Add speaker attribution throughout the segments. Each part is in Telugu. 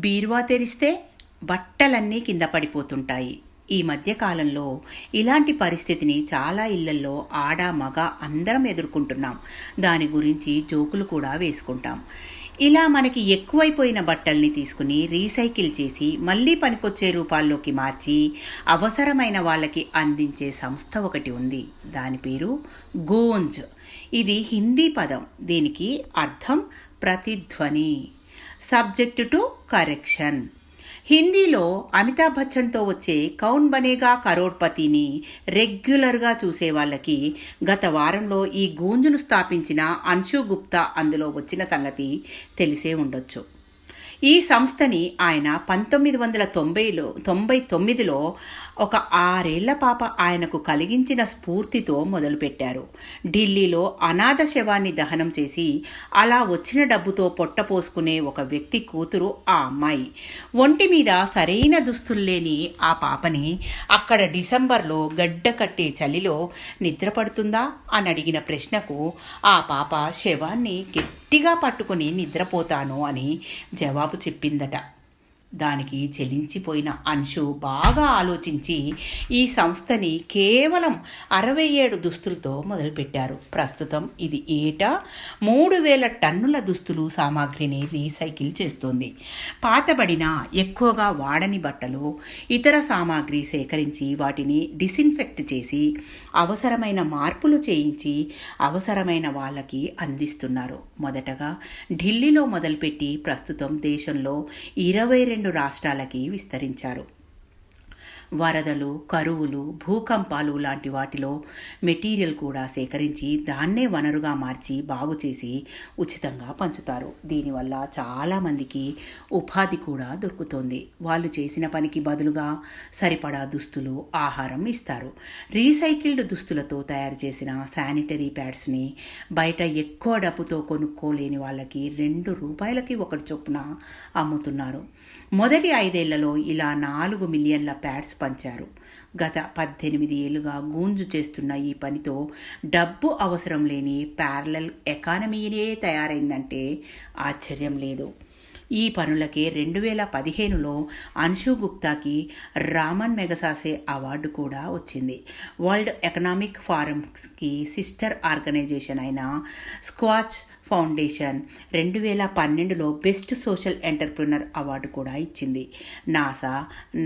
Speaker 1: బీరువా తెరిస్తే బట్టలన్నీ కింద పడిపోతుంటాయి. ఈ మధ్య కాలంలో ఇలాంటి పరిస్థితిని చాలా ఇళ్లల్లో ఆడ మగ అందరం ఎదుర్కొంటున్నాం. దాని గురించి జోకులు కూడా వేసుకుంటాం. ఇలా మనకి ఎక్కువైపోయిన బట్టల్ని తీసుకుని రీసైకిల్ చేసి మళ్ళీ పనికొచ్చే రూపాల్లోకి మార్చి అవసరమైన వాళ్ళకి అందించే సంస్థ ఒకటి ఉంది. దాని పేరు గూంజ్. ఇది హిందీ పదం. దీనికి అర్థం ప్రతిధ్వని, సబ్జెక్ట్ టు కరెక్షన్. హిందీలో అమితాబ్ బచ్చన్తో వచ్చే కౌన్ బనేగా కరోడ్పతిని రెగ్యులర్గా చూసే వాళ్ళకి గత వారంలో ఈ గూంజును స్థాపించిన అన్షు గుప్తా అందులో వచ్చిన సంగతి తెలిసే ఉండొచ్చు. ఈ సంస్థని ఆయన 1999లో ఒక 6 ఏళ్ల పాప ఆయనకు కలిగించిన స్ఫూర్తితో మొదలుపెట్టారు. ఢిల్లీలో అనాథ శవాన్ని దహనం చేసి అలా వచ్చిన డబ్బుతో పొట్టపోసుకునే ఒక వ్యక్తి కూతురు ఆ అమ్మాయి. ఒంటి మీద సరైన దుస్తుల్లేని ఆ పాపని అక్కడ డిసెంబర్లో గడ్డ కట్టే చలిలో నిద్రపడుతుందా అని అడిగిన ప్రశ్నకు ఆ పాప శవాన్ని గట్టిగా పట్టుకుని నిద్రపోతాను అని జవాబు చెప్పిందట. దానికి చెలించిపోయిన అన్షు బాగా ఆలోచించి ఈ సంస్థని కేవలం 67 దుస్తులతో మొదలుపెట్టారు. ప్రస్తుతం ఇది ఏటా 3000 టన్నుల దుస్తులు సామాగ్రిని రీసైకిల్ చేస్తుంది. పాతబడిన ఎక్కువగా వాడని బట్టలు, ఇతర సామాగ్రి సేకరించి వాటిని డిసిన్ఫెక్ట్ చేసి అవసరమైన మార్పులు చేయించి అవసరమైన వాళ్ళకి అందిస్తున్నారు. మొదటగా ఢిల్లీలో మొదలుపెట్టి ప్రస్తుతం దేశంలో 22 రాష్ట్రాలకి విస్తరించారు. వరదలు, కరువులు, భూకంపాలు లాంటి వాటిలో మెటీరియల్ కూడా సేకరించి దాన్నే వనరుగా మార్చి బాగు చేసి ఉచితంగా పంచుతారు. దీనివల్ల చాలామందికి ఉపాధి కూడా దొరుకుతోంది. వాళ్ళు చేసిన పనికి బదులుగా సరిపడా దుస్తులు, ఆహారం ఇస్తారు. రీసైకిల్డ్ దుస్తులతో తయారు చేసిన శానిటరీ ప్యాడ్స్ని బయట ఎక్కువ డబ్బుతో కొనుక్కోలేని వాళ్ళకి ₹2కి ఒకటి చొప్పున అమ్ముతున్నారు. మొదటి 5 ఏళ్లలో ఇలా 4 మిలియన్ల ప్యాడ్స్ పంచారు. గత 18 ఏళ్లుగా గూంజు చేస్తున్న ఈ పనితో డబ్బు అవసరం లేని ప్యారలల్ ఎకానమీనే తయారైందంటే ఆశ్చర్యం లేదు. ఈ పనులకే 2015లో అన్షు గుప్తాకి రామన్ మెగసాసే అవార్డు కూడా వచ్చింది. వరల్డ్ ఎకనామిక్ ఫోరంకి సిస్టర్ ఆర్గనైజేషన్ అయిన స్క్వాచ్ ఫౌండేషన్ 2012లో బెస్ట్ సోషల్ ఎంటర్ప్రినర్ అవార్డు కూడా ఇచ్చింది. NASA,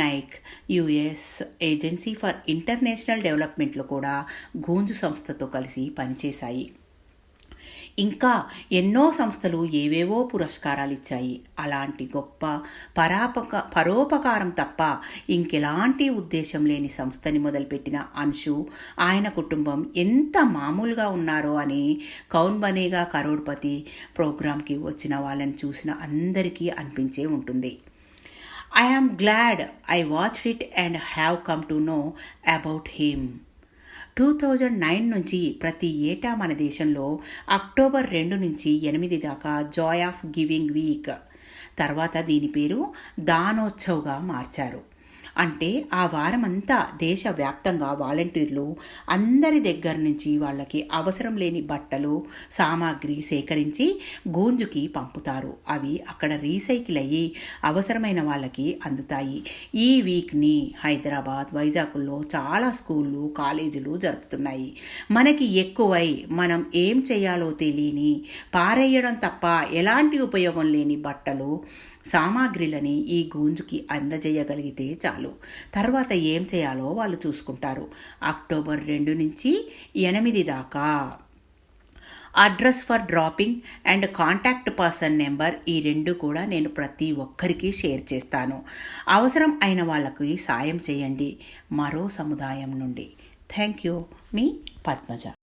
Speaker 1: Nike, US agency for international డెవలప్మెంట్లు కూడా గూంజు సంస్థతో కలిసి పనిచేశాయి. ఇంకా ఎన్నో సంస్థలు ఏవేవో పురస్కారాలు ఇచ్చాయి. అలాంటి గొప్ప పరోపకారం తప్ప ఇంకెలాంటి ఉద్దేశం లేని సంస్థని మొదలుపెట్టిన అన్షు, ఆయన కుటుంబం ఎంత మామూలుగా ఉన్నారో అని కౌన్ బనేగా కరోడ్పతి ప్రోగ్రాంకి వచ్చిన వాళ్ళని చూసిన అందరికీ అనిపించే ఉంటుంది. I am glad I watched it and have come to know about him. 2009 నుంచి ప్రతి ఏటా మన దేశంలో అక్టోబర్ 2 నుంచి 8 దాకా జాయ్ ఆఫ్ గివింగ్ వీక్, తర్వాత దీని పేరు దానోత్సవ్గా మార్చారు. అంటే ఆ వారమంతా దేశవ్యాప్తంగా వాలంటీర్లు అందరి దగ్గర నుంచి వాళ్ళకి అవసరం లేని బట్టలు, సామాగ్రి సేకరించి గూంజుకి పంపుతారు. అవి అక్కడ రీసైకిల్ అయ్యి అవసరమైన వాళ్ళకి అందుతాయి. ఈ వీక్ని హైదరాబాద్, వైజాగ్లో చాలా స్కూళ్ళు, కాలేజీలు జరుపుతున్నాయి. మనకి ఎక్కువై మనం ఏం చేయాలో తెలియని, పారేయడం తప్ప ఎలాంటి ఉపయోగం లేని బట్టలు, సామాగ్రిలని ఈ గూంజుకి అందజేయగలిగితే చాలు. తర్వాత ఏం చేయాలో వాళ్ళు చూసుకుంటారు. అక్టోబర్ 2 నుంచి 8 దాకా address for dropping and contact person number, ఈ 2 కూడా నేను ప్రతి ఒక్కరికి షేర్ చేస్తాను. అవసరం అయిన వాళ్ళకి సాయం చేయండి. మరో సముదాయం నుండి. Thank you. మీ పద్మజ.